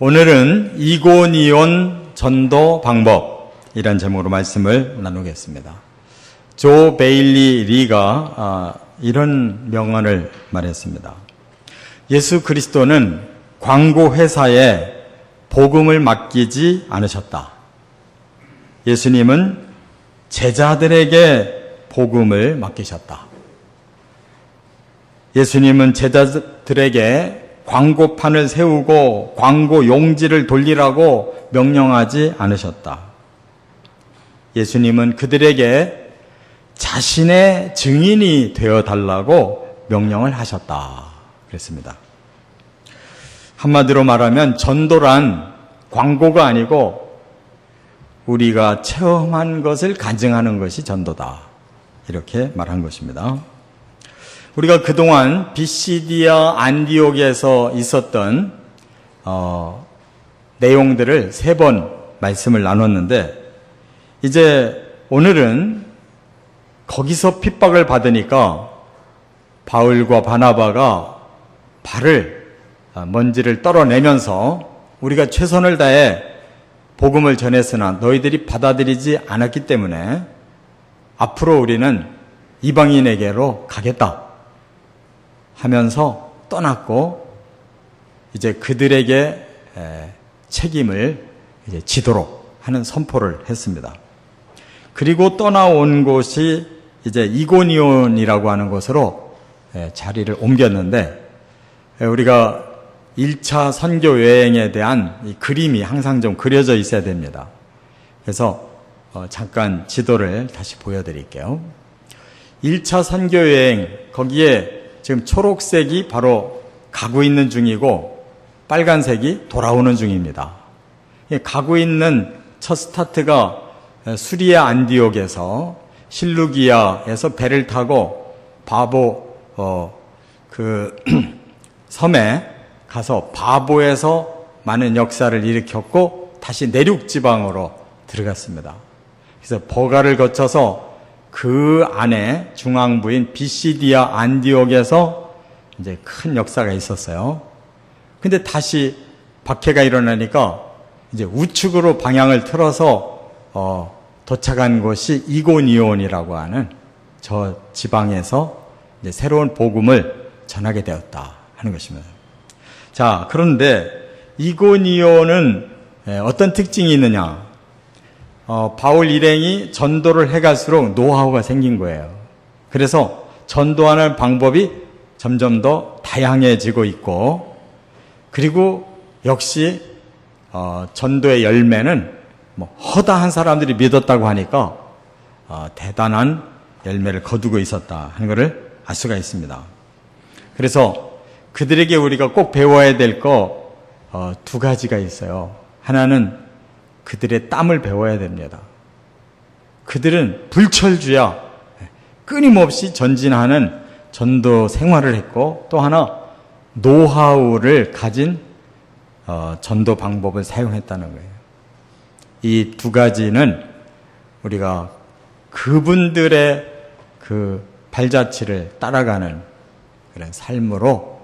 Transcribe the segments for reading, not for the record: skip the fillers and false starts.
오늘은 이고니온 전도 방법이란 제목으로 말씀을 나누겠습니다. 조 베일리 리가 이런 명언을 말했습니다. 예수 그리스도는 광고 회사에 복음을 맡기지 않으셨다. 예수님은 제자들에게 복음을 맡기셨다. 예수님은 제자들에게 광고판을 세우고 광고 용지를 돌리라고 명령하지 않으셨다. 예수님은 그들에게 자신의 증인이 되어달라고 명령을 하셨다. 그랬습니다. 한마디로 말하면 전도란 광고가 아니고 우리가 체험한 것을 간증하는 것이 전도다. 이렇게 말한 것입니다. 우리가 그동안 비시디아 안디옥에서 있었던 내용들을 3번 말씀을 나눴는데 이제 오늘은 거기서 핍박을 받으니까 바울과 바나바가 먼지를 떨어내면서 우리가 최선을 다해 복음을 전했으나 너희들이 받아들이지 않았기 때문에 앞으로 우리는 이방인에게로 가겠다 하면서 떠났고 이제 그들에게 책임을 이제 지도록 하는 선포를 했습니다. 그리고 떠나온 곳이 이제 이고니온이라고 하는 곳으로 자리를 옮겼는데 우리가 1차 선교 여행에 대한 이 그림이 항상 좀 그려져 있어야 됩니다. 그래서 잠깐 지도를 다시 보여드릴게요. 1차 선교 여행, 거기에 지금 초록색이 바로 가고 있는 중이고 빨간색이 돌아오는 중입니다. 가고 있는 첫 스타트가 수리아 안디옥에서 실루기아에서 배를 타고 바보 섬에 가서 바보에서 많은 역사를 일으켰고 다시 내륙 지방으로 들어갔습니다. 그래서 버가를 거쳐서 그 안에 중앙부인 비시디아 안디옥에서 이제 큰 역사가 있었어요. 근데 다시 박해가 일어나니까 이제 우측으로 방향을 틀어서 도착한 곳이 이고니온이라고 하는 저 지방에서 이제 새로운 복음을 전하게 되었다 하는 것입니다. 자, 그런데 이고니온은 어떤 특징이 있느냐? 바울 일행이 전도를 해갈수록 노하우가 생긴 거예요. 그래서 전도하는 방법이 점점 더 다양해지고 있고, 그리고 역시 전도의 열매는 허다한 사람들이 믿었다고 하니까 대단한 열매를 거두고 있었다 하는 것을 알 수가 있습니다. 그래서 그들에게 우리가 꼭 배워야 될 거 2가지가 있어요. 하나는 그들의 땀을 배워야 됩니다. 그들은 불철주야 끊임없이 전진하는 전도 생활을 했고, 또 하나 노하우를 가진 전도 방법을 사용했다는 거예요. 이 2가지는 우리가 그분들의 그 발자취를 따라가는 그런 삶으로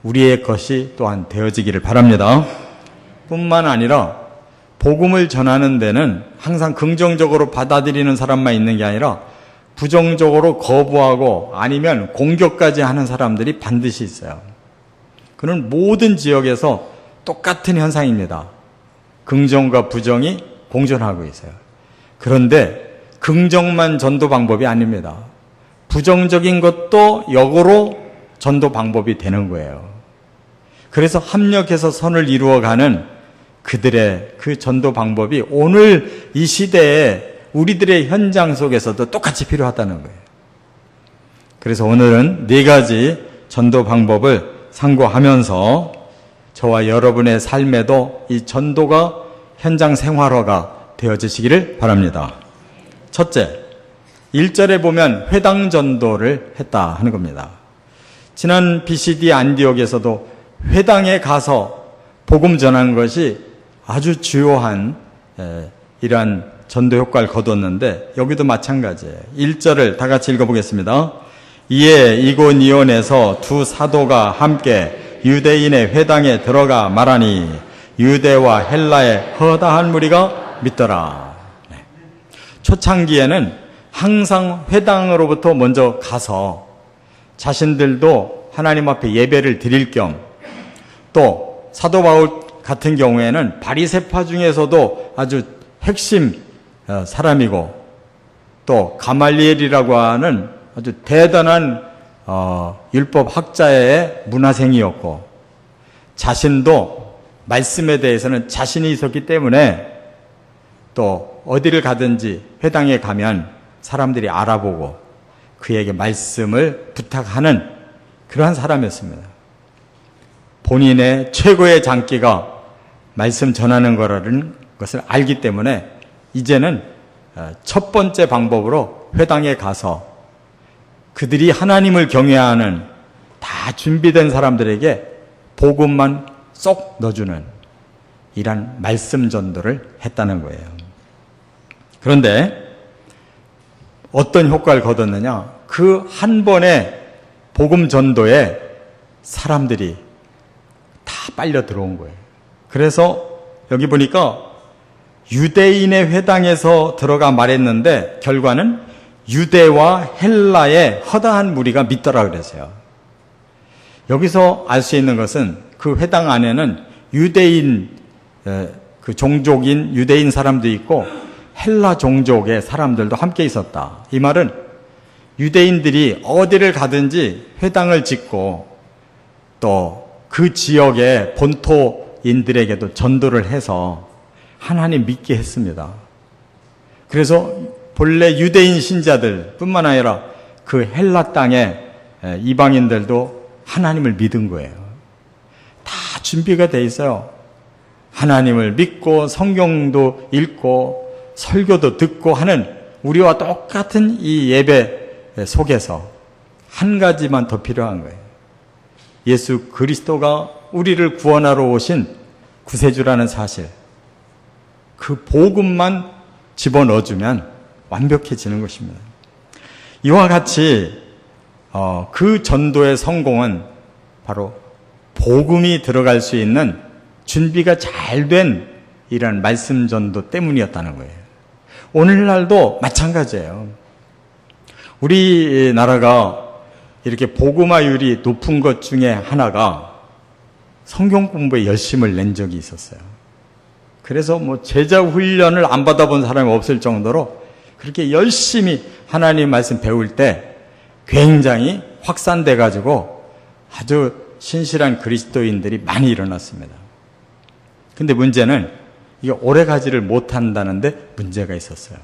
우리의 것이 또한 되어지기를 바랍니다. 뿐만 아니라 복음을 전하는 데는 항상 긍정적으로 받아들이는 사람만 있는 게 아니라 부정적으로 거부하고 아니면 공격까지 하는 사람들이 반드시 있어요. 그는 모든 지역에서 똑같은 현상입니다. 긍정과 부정이 공존하고 있어요. 그런데 긍정만 전도 방법이 아닙니다. 부정적인 것도 역으로 전도 방법이 되는 거예요. 그래서 합력해서 선을 이루어가는 그들의 그 전도 방법이 오늘 이 시대에 우리들의 현장 속에서도 똑같이 필요하다는 거예요. 그래서 오늘은 4가지 전도 방법을 상고하면서 저와 여러분의 삶에도 이 전도가 현장 생활화가 되어지시기를 바랍니다. 첫째, 1절에 보면 회당 전도를 했다 하는 겁니다. 지난 BCD 안디옥에서도 회당에 가서 복음 전한 것이 아주 주요한 이러한 전도 효과를 거두었는데 여기도 마찬가지예요. 1절을 다 같이 읽어보겠습니다. 이에 이고니온에서 2 사도가 함께 유대인의 회당에 들어가 말하니 유대와 헬라의 허다한 무리가 믿더라. 네. 초창기에는 항상 회당으로부터 먼저 가서 자신들도 하나님 앞에 예배를 드릴 겸, 또 사도 바울 같은 경우에는 바리새파 중에서도 아주 핵심 사람이고, 또 가말리엘이라고 하는 아주 대단한 율법 학자의 문화생이었고, 자신도 말씀에 대해서는 자신이 있었기 때문에 또 어디를 가든지 회당에 가면 사람들이 알아보고 그에게 말씀을 부탁하는 그러한 사람이었습니다. 본인의 최고의 장기가 말씀 전하는 거라는 것을 알기 때문에 이제는 첫 번째 방법으로 회당에 가서 그들이 하나님을 경외하는 다 준비된 사람들에게 복음만 쏙 넣어주는 이런 말씀 전도를 했다는 거예요. 그런데 어떤 효과를 거뒀느냐? 그 한 번의 복음 전도에 사람들이 다 빨려 들어온 거예요. 그래서 여기 보니까 유대인의 회당에서 들어가 말했는데 결과는 유대와 헬라의 허다한 무리가 믿더라 그랬어요. 여기서 알 수 있는 것은 그 회당 안에는 유대인 그 종족인 유대인 사람도 있고 헬라 종족의 사람들도 함께 있었다. 이 말은 유대인들이 어디를 가든지 회당을 짓고 또 그 지역의 본토인들에게도 전도를 해서 하나님 믿게 했습니다. 그래서 본래 유대인 신자들 뿐만 아니라 그 헬라 땅의 이방인들도 하나님을 믿은 거예요. 다 준비가 돼 있어요. 하나님을 믿고 성경도 읽고 설교도 듣고 하는 우리와 똑같은 이 예배 속에서 한 가지만 더 필요한 거예요. 예수 그리스도가 우리를 구원하러 오신 구세주라는 사실, 그 복음만 집어넣어주면 완벽해지는 것입니다. 이와 같이 그 전도의 성공은 바로 복음이 들어갈 수 있는 준비가 잘 된 이런 말씀 전도 때문이었다는 거예요. 오늘날도 마찬가지예요. 우리나라가 이렇게 복음화율이 높은 것 중에 하나가 성경 공부에 열심을 낸 적이 있었어요. 그래서 뭐 제자 훈련을 안 받아본 사람이 없을 정도로 그렇게 열심히 하나님 말씀 배울 때 굉장히 확산돼 가지고 아주 신실한 그리스도인들이 많이 일어났습니다. 근데 문제는 이게 오래 가지를 못한다는데 문제가 있었어요.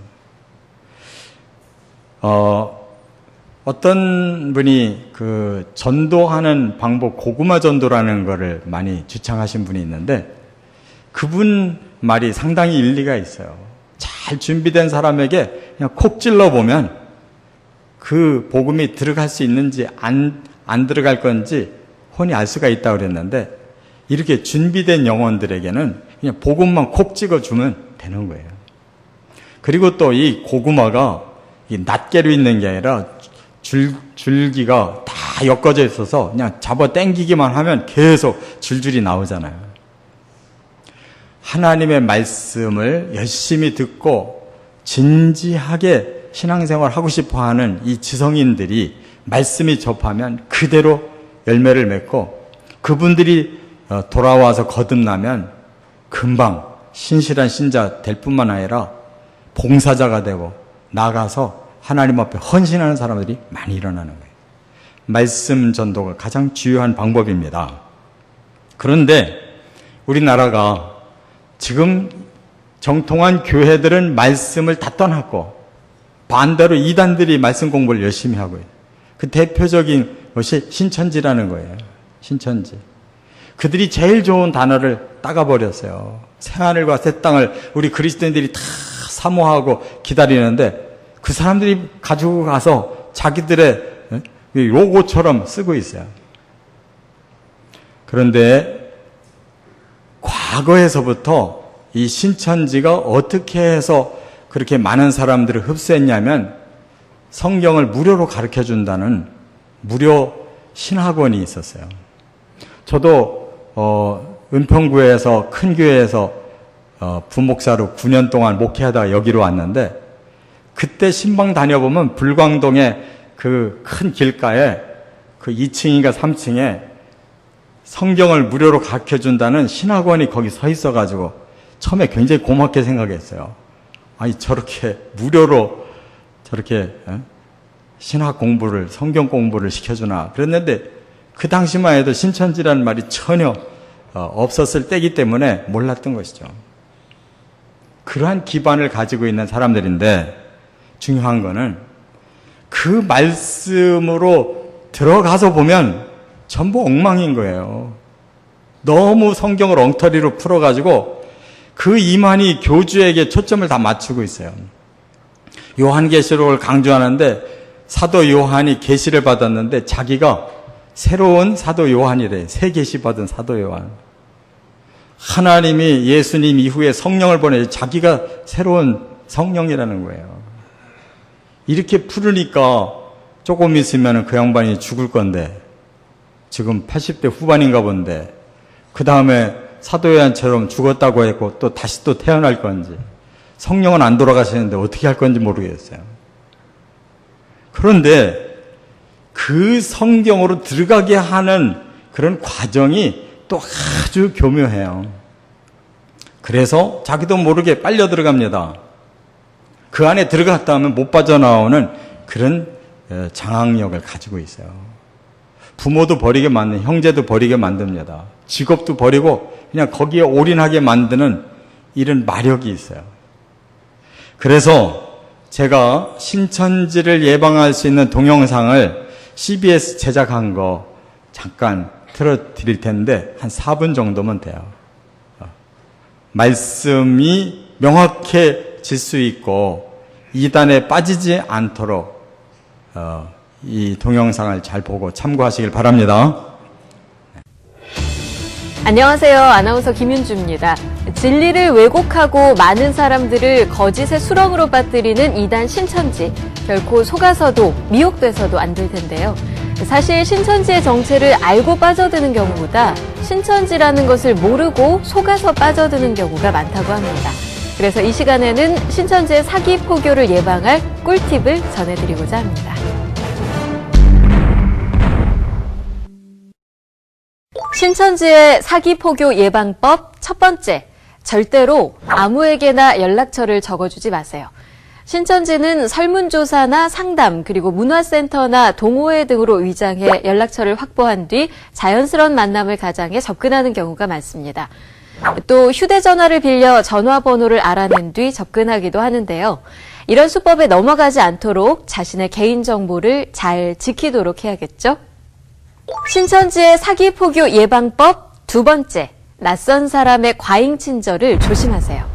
어떤 분이 그 전도하는 방법, 고구마 전도라는 거를 많이 주창하신 분이 있는데 그분 말이 상당히 일리가 있어요. 잘 준비된 사람에게 그냥 콕 찔러보면 그 복음이 들어갈 수 있는지 안 들어갈 건지 혼이 알 수가 있다고 그랬는데, 이렇게 준비된 영혼들에게는 그냥 복음만 콕 찍어주면 되는 거예요. 그리고 또 이 고구마가 이 낱개로 있는 게 아니라 줄기가 다 엮어져 있어서 그냥 잡아 당기기만 하면 계속 줄줄이 나오잖아요. 하나님의 말씀을 열심히 듣고 진지하게 신앙생활 하고 싶어 하는 이 지성인들이 말씀이 접하면 그대로 열매를 맺고, 그분들이 돌아와서 거듭나면 금방 신실한 신자 될 뿐만 아니라 봉사자가 되고 나가서 하나님 앞에 헌신하는 사람들이 많이 일어나는 거예요. 말씀 전도가 가장 주요한 방법입니다. 그런데 우리나라가 지금 정통한 교회들은 말씀을 다 떠났고 반대로 이단들이 말씀 공부를 열심히 하고 있어요. 그 대표적인 것이 신천지라는 거예요. 신천지. 그들이 제일 좋은 단어를 따가버렸어요. 새하늘과 새 땅을 우리 그리스도인들이 다 사모하고 기다리는데 그 사람들이 가지고 가서 자기들의 로고처럼 쓰고 있어요. 그런데 과거에서부터 이 신천지가 어떻게 해서 그렇게 많은 사람들을 흡수했냐면 성경을 무료로 가르쳐준다는 무료 신학원이 있었어요. 저도 은평구에서 큰 교회에서 부목사로 9년 동안 목회하다가 여기로 왔는데, 그때 신방 다녀보면 불광동에 그 큰 길가에 그 2층인가 3층에 성경을 무료로 가르쳐준다는 신학원이 거기 서 있어가지고 처음에 굉장히 고맙게 생각했어요. 아니, 저렇게 무료로 저렇게 신학 공부를, 성경 공부를 시켜주나 그랬는데, 그 당시만 해도 신천지라는 말이 전혀 없었을 때이기 때문에 몰랐던 것이죠. 그러한 기반을 가지고 있는 사람들인데, 중요한 거는 그 말씀으로 들어가서 보면 전부 엉망인 거예요. 너무 성경을 엉터리로 풀어가지고 그 이만희 교주에게 초점을 다 맞추고 있어요. 요한계시록을 강조하는데, 사도 요한이 계시를 받았는데 자기가 새로운 사도 요한이래. 새 계시 받은 사도 요한. 하나님이 예수님 이후에 성령을 보내 자기가 새로운 성령이라는 거예요. 이렇게 풀으니까 조금 있으면 그 양반이 죽을 건데, 지금 80대 후반인가 본데, 그 다음에 사도 요한처럼 죽었다고 했고 또 다시 또 태어날 건지, 성령은 안 돌아가시는데 어떻게 할 건지 모르겠어요. 그런데 그 성경으로 들어가게 하는 그런 과정이 또 아주 교묘해요. 그래서 자기도 모르게 빨려 들어갑니다. 그 안에 들어갔다 하면 못 빠져나오는 그런 장악력을 가지고 있어요. 부모도 버리게 만드는, 형제도 버리게 만듭니다. 직업도 버리고 그냥 거기에 올인하게 만드는 이런 마력이 있어요. 그래서 제가 신천지를 예방할 수 있는 동영상을 CBS 제작한 거 잠깐 틀어드릴 텐데 한 4분 정도면 돼요. 말씀이 명확해질 수 있고 이단에 빠지지 않도록 이 동영상을 잘 보고 참고하시길 바랍니다. 안녕하세요. 아나운서 김윤주입니다. 진리를 왜곡하고 많은 사람들을 거짓의 수렁으로 빠뜨리는 이단 신천지. 결코 속아서도 미혹돼서도 안 될 텐데요. 사실 신천지의 정체를 알고 빠져드는 경우보다 신천지라는 것을 모르고 속아서 빠져드는 경우가 많다고 합니다. 그래서 이 시간에는 신천지의 사기 포교를 예방할 꿀팁을 전해드리고자 합니다. 신천지의 사기 포교 예방법 첫 번째, 절대로 아무에게나 연락처를 적어주지 마세요. 신천지는 설문조사나 상담, 그리고 문화센터나 동호회 등으로 위장해 연락처를 확보한 뒤 자연스러운 만남을 가장해 접근하는 경우가 많습니다. 또 휴대전화를 빌려 전화번호를 알아낸 뒤 접근하기도 하는데요. 이런 수법에 넘어가지 않도록 자신의 개인정보를 잘 지키도록 해야겠죠? 신천지의 사기 포교 예방법 두 번째, 낯선 사람의 과잉 친절을 조심하세요.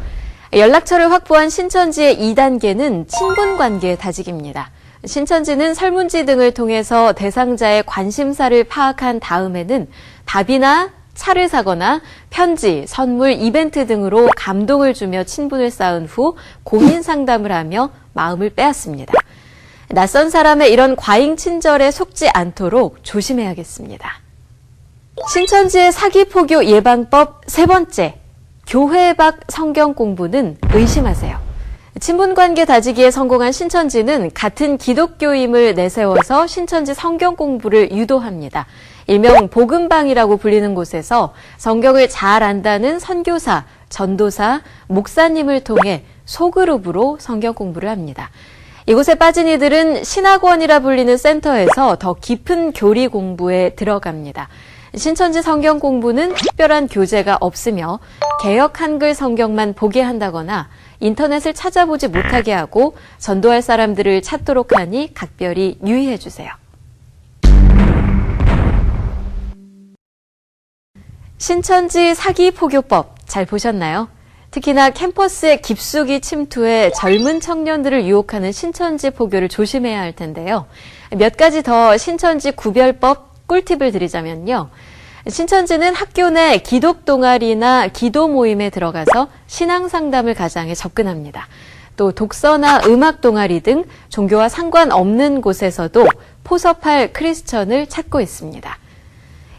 연락처를 확보한 신천지의 2단계는 친분관계 다지기입니다. 신천지는 설문지 등을 통해서 대상자의 관심사를 파악한 다음에는 밥이나 차를 사거나 편지, 선물, 이벤트 등으로 감동을 주며 친분을 쌓은 후 고민 상담을 하며 마음을 빼앗습니다. 낯선 사람의 이런 과잉 친절에 속지 않도록 조심해야겠습니다. 신천지의 사기 포교 예방법 세 번째, 교회 밖 성경 공부는 의심하세요. 친분관계 다지기에 성공한 신천지는 같은 기독교임을 내세워서 신천지 성경 공부를 유도합니다. 일명 복음방이라고 불리는 곳에서 성경을 잘 안다는 선교사, 전도사, 목사님을 통해 소그룹으로 성경 공부를 합니다. 이곳에 빠진 이들은 신학원이라 불리는 센터에서 더 깊은 교리 공부에 들어갑니다. 신천지 성경 공부는 특별한 교재가 없으며 개역 한글 성경만 보게 한다거나 인터넷을 찾아보지 못하게 하고 전도할 사람들을 찾도록 하니 각별히 유의해 주세요. 신천지 사기 포교법 잘 보셨나요? 특히나 캠퍼스에 깊숙이 침투해 젊은 청년들을 유혹하는 신천지 포교를 조심해야 할 텐데요. 몇 가지 더 신천지 구별법 꿀팁을 드리자면요. 신천지는 학교 내 기독 동아리나 기도 모임에 들어가서 신앙 상담을 가장해 접근합니다. 또 독서나 음악 동아리 등 종교와 상관없는 곳에서도 포섭할 크리스천을 찾고 있습니다.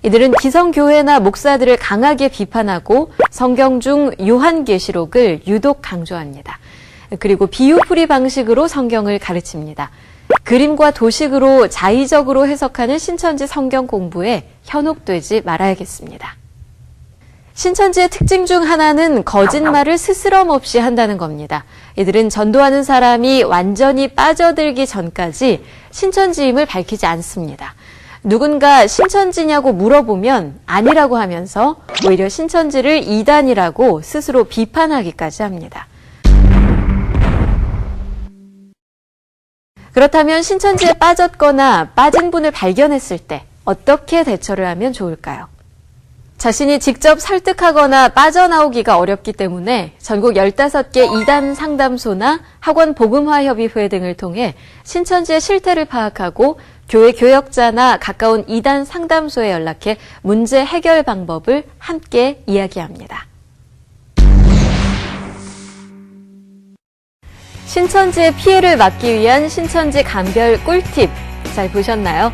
이들은 기성교회나 목사들을 강하게 비판하고 성경 중 요한계시록을 유독 강조합니다. 그리고 비유풀이 방식으로 성경을 가르칩니다. 그림과 도식으로 자의적으로 해석하는 신천지 성경 공부에 현혹되지 말아야겠습니다. 신천지의 특징 중 하나는 거짓말을 스스럼 없이 한다는 겁니다. 이들은 전도하는 사람이 완전히 빠져들기 전까지 신천지임을 밝히지 않습니다. 누군가 신천지냐고 물어보면 아니라고 하면서 오히려 신천지를 이단이라고 스스로 비판하기까지 합니다. 그렇다면 신천지에 빠졌거나 빠진 분을 발견했을 때 어떻게 대처를 하면 좋을까요? 자신이 직접 설득하거나 빠져나오기가 어렵기 때문에 전국 15개 이단 상담소나 학원 복음화협의회 등을 통해 신천지의 실태를 파악하고 교회 교역자나 가까운 이단 상담소에 연락해 문제 해결 방법을 함께 이야기합니다. 신천지의 피해를 막기 위한 신천지 감별 꿀팁 잘 보셨나요?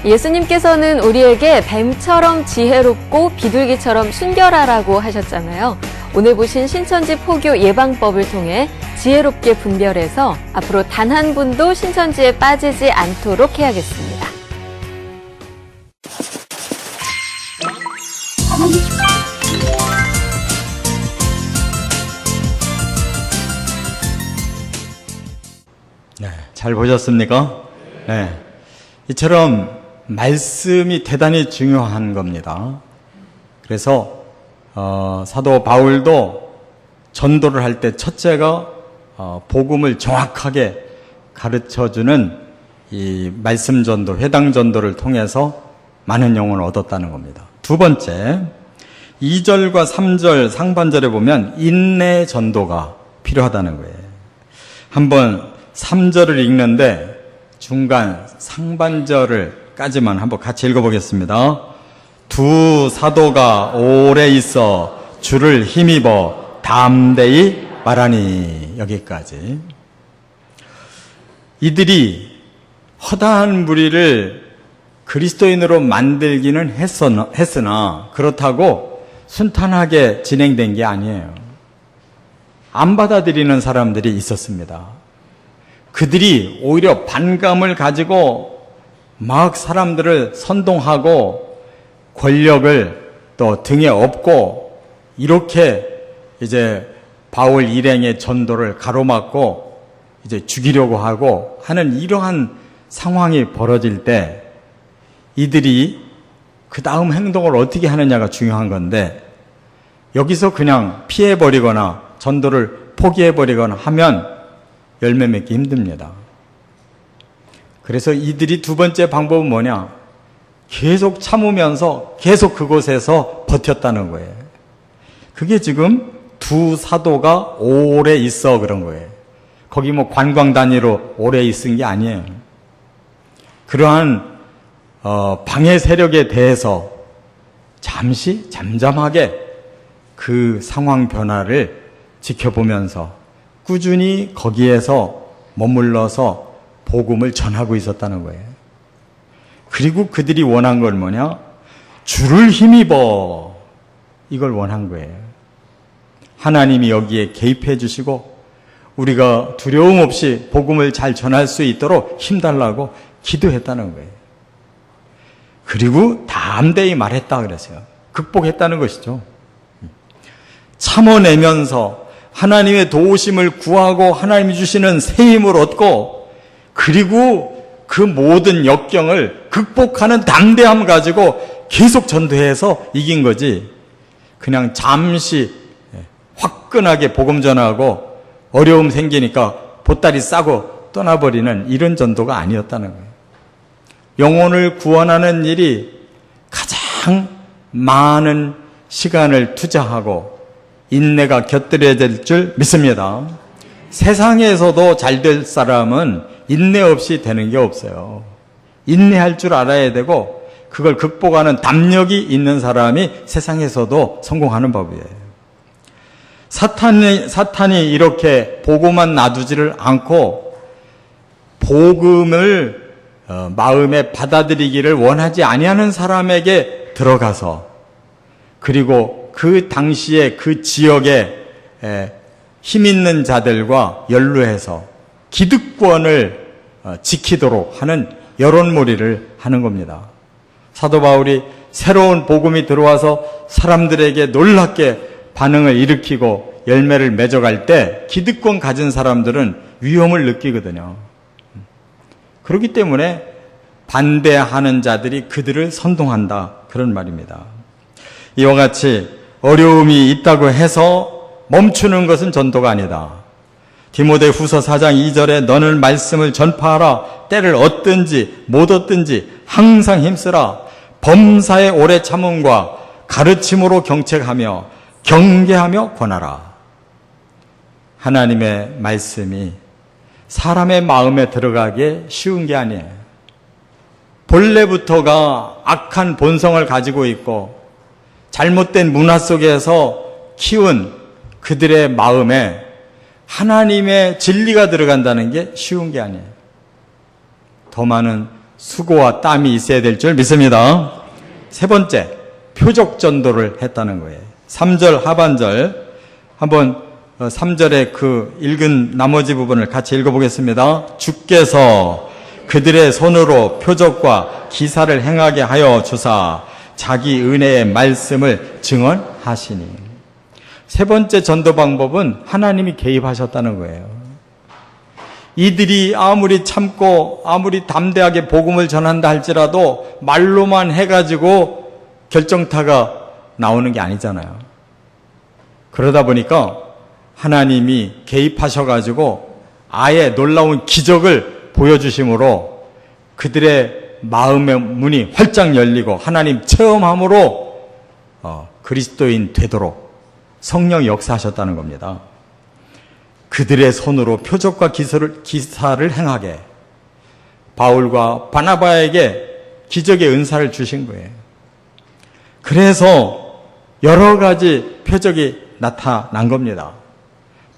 예수님께서는 우리에게 뱀처럼 지혜롭고 비둘기처럼 순결하라고 하셨잖아요. 오늘 보신 신천지 포교 예방법을 통해 지혜롭게 분별해서 앞으로 단 한 분도 신천지에 빠지지 않도록 해야겠습니다. 네, 잘 보셨습니까? 네. 이처럼 말씀이 대단히 중요한 겁니다. 그래서 사도 바울도 전도를 할 때 첫째가 복음을 정확하게 가르쳐주는 이 말씀 전도, 회당 전도를 통해서 많은 영혼을 얻었다는 겁니다. 두 번째, 2절과 3절 상반절에 보면 인내 전도가 필요하다는 거예요. 한번 3절을 읽는데 중간 상반절을까지만 한번 같이 읽어보겠습니다. 두 사도가 오래 있어 주를 힘입어 담대히 말하니, 여기까지. 이들이 허다한 무리를 그리스도인으로 만들기는 했으나 그렇다고 순탄하게 진행된 게 아니에요. 안 받아들이는 사람들이 있었습니다. 그들이 오히려 반감을 가지고 막 사람들을 선동하고 권력을 또 등에 업고 이렇게 이제 바울 일행의 전도를 가로막고 이제 죽이려고 하고 하는 이러한 상황이 벌어질 때 이들이 그 다음 행동을 어떻게 하느냐가 중요한 건데, 여기서 그냥 피해버리거나 전도를 포기해버리거나 하면 열매 맺기 힘듭니다. 그래서 이들이 두 번째 방법은 뭐냐? 계속 참으면서 계속 그곳에서 버텼다는 거예요. 그게 지금 두 사도가 오래 있어 그런 거예요. 거기 뭐 관광 단위로 오래 있은 게 아니에요. 그러한 방해 세력에 대해서 잠시 잠잠하게 그 상황 변화를 지켜보면서 꾸준히 거기에서 머물러서 복음을 전하고 있었다는 거예요. 그리고 그들이 원한 건 뭐냐? 주를 힘입어, 이걸 원한 거예요. 하나님이 여기에 개입해 주시고 우리가 두려움 없이 복음을 잘 전할 수 있도록 힘달라고 기도했다는 거예요. 그리고 담대히 말했다 그랬어요. 극복했다는 것이죠. 참아내면서 하나님의 도우심을 구하고 하나님이 주시는 새 힘을 얻고, 그리고 그 모든 역경을 극복하는 담대함 가지고 계속 전도해서 이긴 거지, 그냥 잠시 화끈하게 복음 전하고 어려움 생기니까 보따리 싸고 떠나버리는 이런 전도가 아니었다는 거예요. 영혼을 구원하는 일이 가장 많은 시간을 투자하고 인내가 곁들여야 될 줄 믿습니다. 세상에서도 잘 될 사람은 인내 없이 되는 게 없어요. 인내할 줄 알아야 되고 그걸 극복하는 담력이 있는 사람이 세상에서도 성공하는 법이에요. 사탄이 이렇게 복음만 놔두지를 않고 복음을 마음에 받아들이기를 원하지 아니하는 사람에게 들어가서 그리고 그 당시에 그 지역에 힘 있는 자들과 연루해서 기득권을 지키도록 하는 여론몰이를 하는 겁니다. 사도 바울이 새로운 복음이 들어와서 사람들에게 놀랍게 반응을 일으키고 열매를 맺어갈 때 기득권 가진 사람들은 위험을 느끼거든요. 그렇기 때문에 반대하는 자들이 그들을 선동한다, 그런 말입니다. 이와 같이 어려움이 있다고 해서 멈추는 것은 전도가 아니다. 디모데후서 4장 2절에 너는 말씀을 전파하라. 때를 얻든지 못 얻든지 항상 힘쓰라. 범사의 오래 참음과 가르침으로 경책하며 경계하며 권하라. 하나님의 말씀이 사람의 마음에 들어가기 쉬운 게 아니에요. 본래부터가 악한 본성을 가지고 있고 잘못된 문화 속에서 키운 그들의 마음에 하나님의 진리가 들어간다는 게 쉬운 게 아니에요. 더 많은 수고와 땀이 있어야 될 줄 믿습니다. 세 번째, 표적 전도를 했다는 거예요. 3절 하반절, 한번 3절의 그 읽은 나머지 부분을 같이 읽어보겠습니다. 주께서 그들의 손으로 표적과 기사를 행하게 하여 주사 자기 은혜의 말씀을 증언하시니. 세 번째 전도 방법은 하나님이 개입하셨다는 거예요. 이들이 아무리 참고 아무리 담대하게 복음을 전한다 할지라도 말로만 해가지고 결정타가 나오는 게 아니잖아요. 그러다 보니까 하나님이 개입하셔가지고 아예 놀라운 기적을 보여주심으로 그들의 마음의 문이 활짝 열리고 하나님 체험함으로 그리스도인 되도록 성령 역사하셨다는 겁니다. 그들의 손으로 표적과 기사를 행하게 바울과 바나바에게 기적의 은사를 주신 거예요. 그래서 여러 가지 표적이 나타난 겁니다.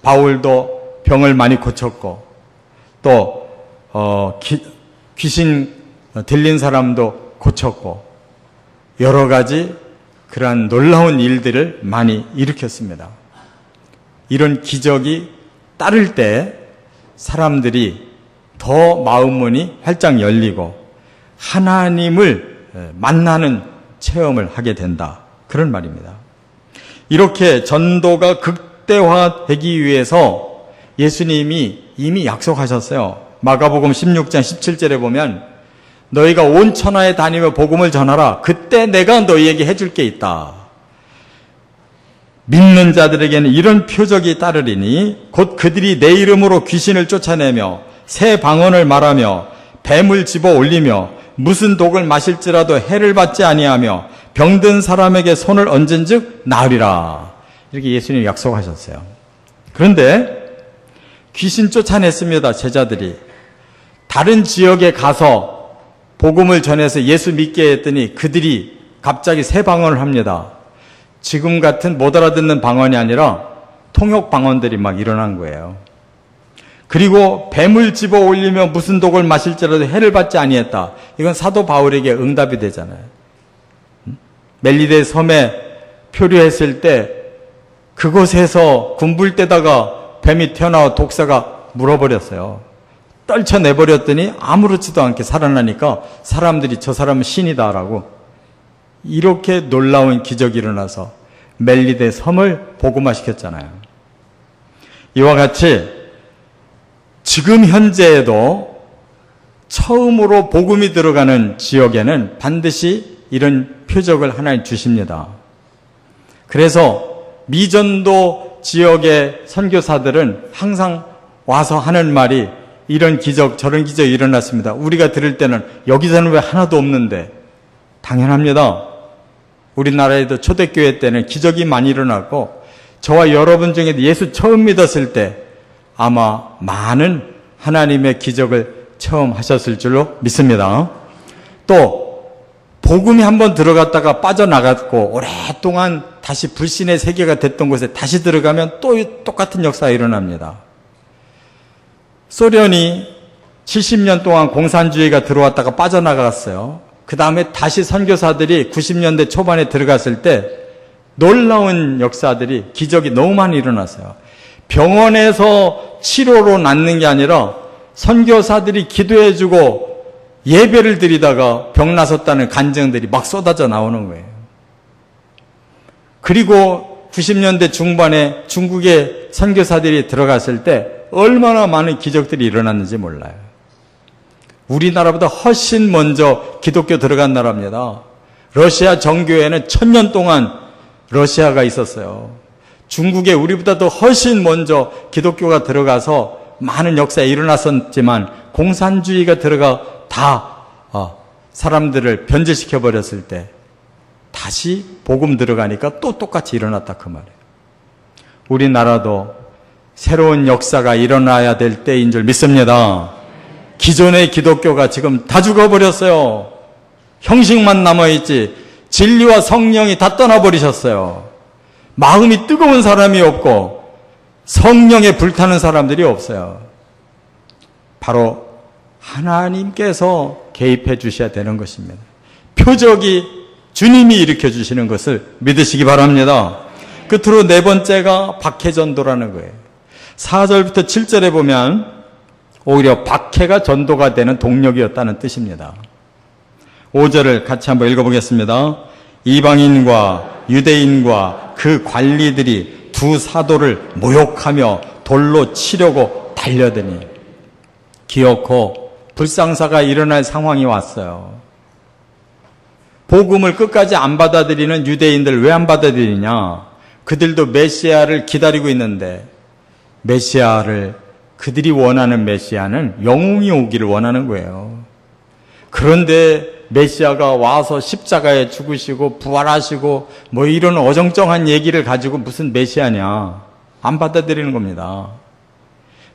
바울도 병을 많이 고쳤고 또 귀신 들린 사람도 고쳤고 여러 가지 그러한 놀라운 일들을 많이 일으켰습니다. 이런 기적이 따를 때 사람들이 더 마음문이 활짝 열리고 하나님을 만나는 체험을 하게 된다, 그런 말입니다. 이렇게 전도가 극대화되기 위해서 예수님이 이미 약속하셨어요. 마가복음 16장 17절에 보면 너희가 온 천하에 다니며 복음을 전하라. 그때 내가 너희에게 해줄 게 있다. 믿는 자들에게는 이런 표적이 따르리니 곧 그들이 내 이름으로 귀신을 쫓아내며 새 방언을 말하며 뱀을 집어 올리며 무슨 독을 마실지라도 해를 받지 아니하며 병든 사람에게 손을 얹은즉 나으리라. 이렇게 예수님이 약속하셨어요. 그런데 귀신 쫓아냈습니다. 제자들이 다른 지역에 가서 복음을 전해서 예수 믿게 했더니 그들이 갑자기 새 방언을 합니다. 지금 같은 못 알아듣는 방언이 아니라 통역 방언들이 막 일어난 거예요. 그리고 뱀을 집어 올리며 무슨 독을 마실지라도 해를 받지 아니했다. 이건 사도 바울에게 응답이 되잖아요. 멜리데 섬에 표류했을 때 그곳에서 군불 때다가 뱀이 튀어나와 독사가 물어버렸어요. 떨쳐내버렸더니 아무렇지도 않게 살아나니까 사람들이 저 사람은 신이다라고 이렇게 놀라운 기적이 일어나서 멜리데 섬을 복음화시켰잖아요. 이와 같이 지금 현재에도 처음으로 복음이 들어가는 지역에는 반드시 이런 표적을 하나님 주십니다. 그래서 미전도 지역의 선교사들은 항상 와서 하는 말이 이런 기적 저런 기적이 일어났습니다. 우리가 들을 때는 여기서는 왜 하나도 없는데, 당연합니다. 우리나라에도 초대교회 때는 기적이 많이 일어났고 저와 여러분 중에도 예수 처음 믿었을 때 아마 많은 하나님의 기적을 체험하셨을 줄로 믿습니다. 또 복음이 한번 들어갔다가 빠져나갔고 오랫동안 다시 불신의 세계가 됐던 곳에 다시 들어가면 또 똑같은 역사가 일어납니다. 소련이 70년 동안 공산주의가 들어왔다가 빠져나갔어요. 그 다음에 다시 선교사들이 90년대 초반에 들어갔을 때 놀라운 역사들이, 기적이 너무 많이 일어났어요. 병원에서 치료로 낫는 게 아니라 선교사들이 기도해주고 예배를 드리다가 병 나섰다는 간증들이 막 쏟아져 나오는 거예요. 그리고 90년대 중반에 중국에 선교사들이 들어갔을 때 얼마나 많은 기적들이 일어났는지 몰라요. 우리나라보다 훨씬 먼저 기독교 들어간 나라입니다. 러시아 정교회는 1000년 동안 러시아가 있었어요. 중국에 우리보다 더 훨씬 먼저 기독교가 들어가서 많은 역사가 일어났었지만 공산주의가 들어가 다 사람들을 변질시켜 버렸을 때 다시 복음 들어가니까 또 똑같이 일어났다 그 말이에요. 우리나라도 새로운 역사가 일어나야 될 때인 줄 믿습니다. 기존의 기독교가 지금 다 죽어버렸어요. 형식만 남아있지 진리와 성령이 다 떠나버리셨어요. 마음이 뜨거운 사람이 없고 성령에 불타는 사람들이 없어요. 바로 하나님께서 개입해 주셔야 되는 것입니다. 표적이 주님이 일으켜 주시는 것을 믿으시기 바랍니다. 끝으로 네 번째가 박해전도라는 거예요. 4절부터 7절에 보면 오히려 박해가 전도가 되는 동력이었다는 뜻입니다. 5절을 같이 한번 읽어보겠습니다. 이방인과 유대인과 그 관리들이 두 사도를 모욕하며 돌로 치려고 달려드니 기어코 불상사가 일어날 상황이 왔어요. 복음을 끝까지 안 받아들이는 유대인들 왜 안 받아들이냐? 그들도 메시아를 기다리고 있는데 메시아를, 그들이 원하는 메시아는 영웅이 오기를 원하는 거예요. 그런데 메시아가 와서 십자가에 죽으시고 부활하시고 뭐 이런 어정쩡한 얘기를 가지고 무슨 메시아냐? 안 받아들이는 겁니다.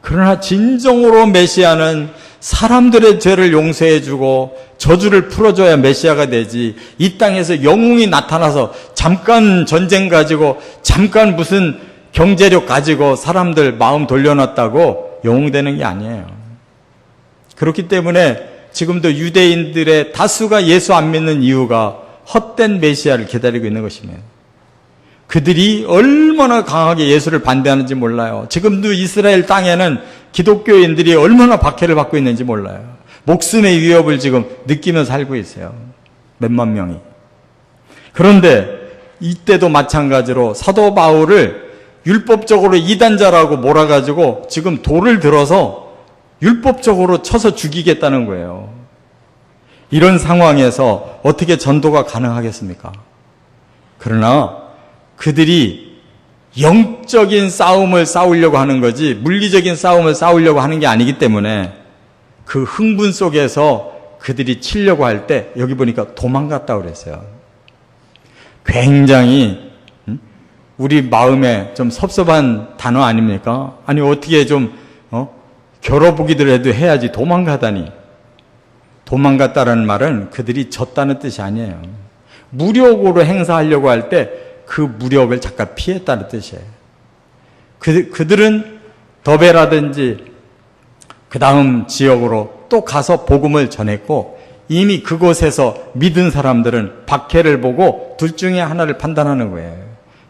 그러나 진정으로 메시아는 사람들의 죄를 용서해주고 저주를 풀어줘야 메시아가 되지, 이 땅에서 영웅이 나타나서 잠깐 전쟁 가지고 잠깐 무슨 경제력 가지고 사람들 마음 돌려놨다고 영웅 되는 게 아니에요. 그렇기 때문에 지금도 유대인들의 다수가 예수 안 믿는 이유가 헛된 메시아를 기다리고 있는 것입니다. 그들이 얼마나 강하게 예수를 반대하는지 몰라요. 지금도 이스라엘 땅에는 기독교인들이 얼마나 박해를 받고 있는지 몰라요. 목숨의 위협을 지금 느끼며 살고 있어요. 몇만 명이. 그런데 이때도 마찬가지로 사도 바울을 율법적으로 이단자라고 몰아가지고 지금 돌을 들어서 율법적으로 쳐서 죽이겠다는 거예요. 이런 상황에서 어떻게 전도가 가능하겠습니까? 그러나 그들이 영적인 싸움을 싸우려고 하는 거지 물리적인 싸움을 싸우려고 하는 게 아니기 때문에 그 흥분 속에서 그들이 치려고 할 때 여기 보니까 도망갔다고 그랬어요. 굉장히 우리 마음에 좀 섭섭한 단어 아닙니까? 아니 어떻게 좀 겨뤄보기더라도 해야지 도망가다니. 도망갔다라는 말은 그들이 졌다는 뜻이 아니에요. 무력으로 행사하려고 할 때 그 무력을 잠깐 피했다는 뜻이에요. 그들은 더베라든지 그 다음 지역으로 또 가서 복음을 전했고 이미 그곳에서 믿은 사람들은 박해를 보고 둘 중에 하나를 판단하는 거예요.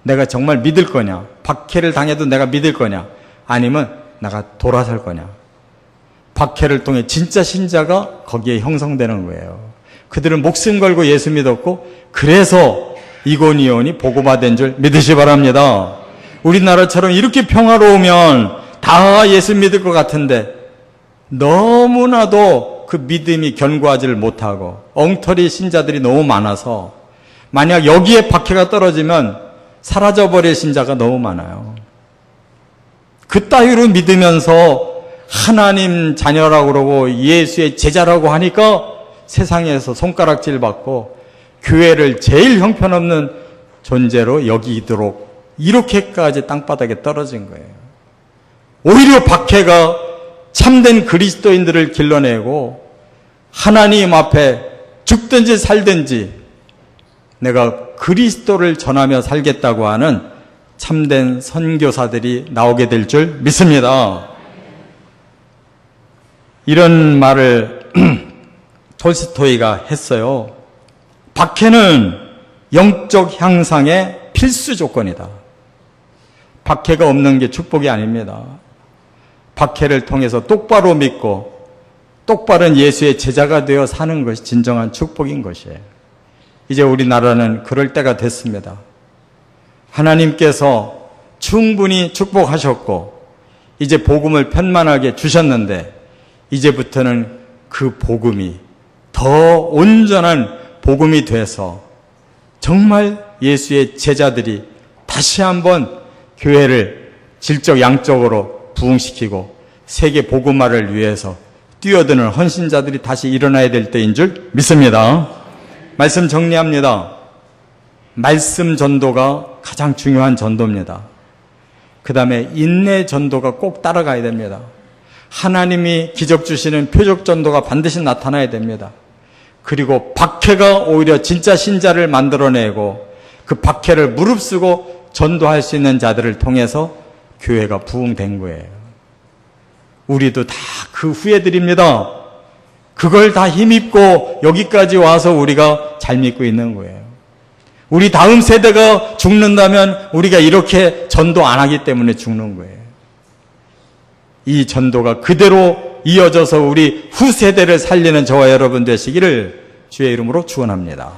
내가 정말 믿을 거냐, 박해를 당해도 내가 믿을 거냐, 아니면 내가 돌아설 거냐. 박해를 통해 진짜 신자가 거기에 형성되는 거예요. 그들은 목숨 걸고 예수 믿었고 그래서 이고니온이 복음화된 줄 믿으시 바랍니다. 우리나라처럼 이렇게 평화로우면 다 예수 믿을 것 같은데 너무나도 그 믿음이 견고하지를 못하고 엉터리 신자들이 너무 많아서 만약 여기에 박해가 떨어지면 사라져버릴 신자가 너무 많아요. 그 따위로 믿으면서 하나님 자녀라고 그러고 예수의 제자라고 하니까 세상에서 손가락질 받고 교회를 제일 형편없는 존재로 여기도록 이렇게까지 땅바닥에 떨어진 거예요. 오히려 박해가 참된 그리스도인들을 길러내고 하나님 앞에 죽든지 살든지 내가 그리스도를 전하며 살겠다고 하는 참된 선교사들이 나오게 될 줄 믿습니다. 이런 말을 톨스토이가 했어요. 박해는 영적 향상의 필수 조건이다. 박해가 없는 게 축복이 아닙니다. 박해를 통해서 똑바로 믿고 똑바른 예수의 제자가 되어 사는 것이 진정한 축복인 것이에요. 이제 우리나라는 그럴 때가 됐습니다. 하나님께서 충분히 축복하셨고 이제 복음을 편만하게 주셨는데 이제부터는 그 복음이 더 온전한 복음이 돼서 정말 예수의 제자들이 다시 한번 교회를 질적 양적으로 부흥시키고 세계 복음화를 위해서 뛰어드는 헌신자들이 다시 일어나야 될 때인 줄 믿습니다. 말씀 정리합니다. 말씀 전도가 가장 중요한 전도입니다. 그 다음에 인내 전도가 꼭 따라가야 됩니다. 하나님이 기적 주시는 표적 전도가 반드시 나타나야 됩니다. 그리고 박해가 오히려 진짜 신자를 만들어내고 그 박해를 무릅쓰고 전도할 수 있는 자들을 통해서 교회가 부흥된 거예요. 우리도 다 그 후예들입니다. 그걸 다 힘입고 여기까지 와서 우리가 잘 믿고 있는 거예요. 우리 다음 세대가 죽는다면 우리가 이렇게 전도 안 하기 때문에 죽는 거예요. 이 전도가 그대로 이어져서 우리 후세대를 살리는 저와 여러분 되시기를 주의 이름으로 축원합니다.